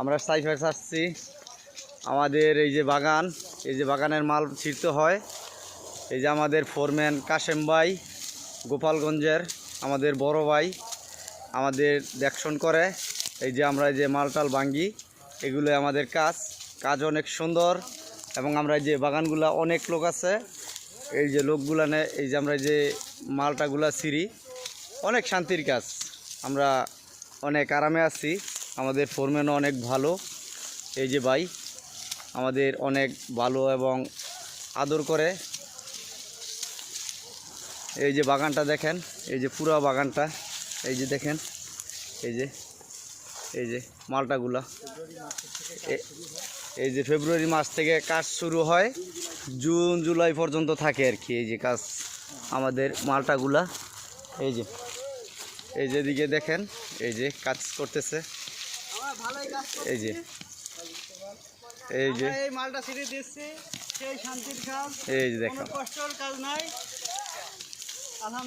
আমরা সাইফার আসছি আমাদের এই যে বাগান, এই যে বাগানের মাল ছিঁড়তে হয়। এই যে আমাদের ফোরম্যান কাশেম ভাই গোপালগঞ্জের, আমাদের বড় ভাই আমাদের দেখশন করে। এই যে আমরা যে মালটাল ভাঙ্গি, এগুলো আমাদের কাজ অনেক সুন্দর। এবং আমরা যে বাগানগুলা অনেক লোক আছে, এই যে লোকগুলা এই যে আমরা যে মালটাগুলা ছিঁড়ি, অনেক শান্তির কাজ। আমরা অনেক আরামে আছি, আমাদের ফোরম্যানও অনেক ভালো। এই যে ভাই আমাদের অনেক ভালো এবং আদর করে। এই যে বাগানটা দেখেন, এই যে পুরো বাগানটা, এই যে দেখেন, এই যে মালটাগুলা এই যে ফেব্রুয়ারি মাস থেকে কাজ শুরু হয়, জুন জুলাই পর্যন্ত থাকে আর কি। এই যে কাজ আমাদের মালটাগুলা, এই যে দিকে দেখেন, এই যে কাজ করতেছে। এই যে মালটা ছিঁড়ে দিচ্ছি, সেই শান্তির কাজ, এই যে দেখেন, কোনো কষ্টের কাজ নাই।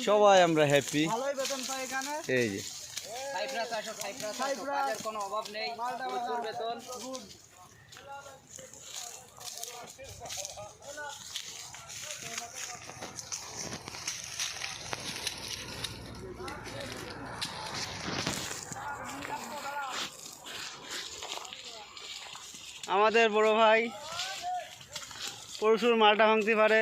সবাই আমরা হ্যাপি। ভালোই বেতন পাই এখানে। এই যে কাজের কোনো অভাব নেই, প্রচুর বেতন। আমাদের বড় ভাই প্রচুর মালটা ভাঙতে পারে।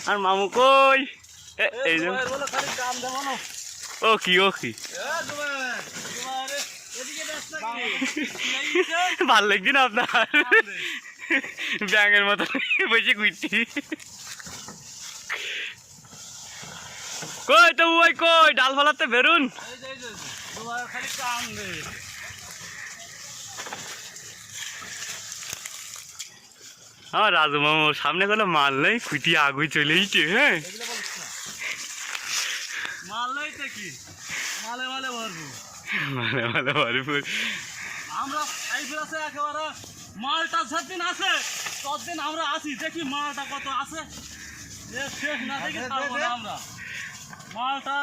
আর মামু কই? এই যে ও কি ভাল লাগছে না আপনার? ব্যাঙের মতো বসে ঘুরছি। কই তো ওই কই ডাল ফালাতে বেরুন। হ্যাঁ রাজু মামু সামনে কোনো মাল নেই, খুঁটি আগুই চলেইছে। হ্যাঁ ভরপুর। আমরা একেবারে মালটা যেদিন আছে ততদিন আমরা আছি, দেখি মালটা কত আছে, শেষ না দেখি আমরা মালটা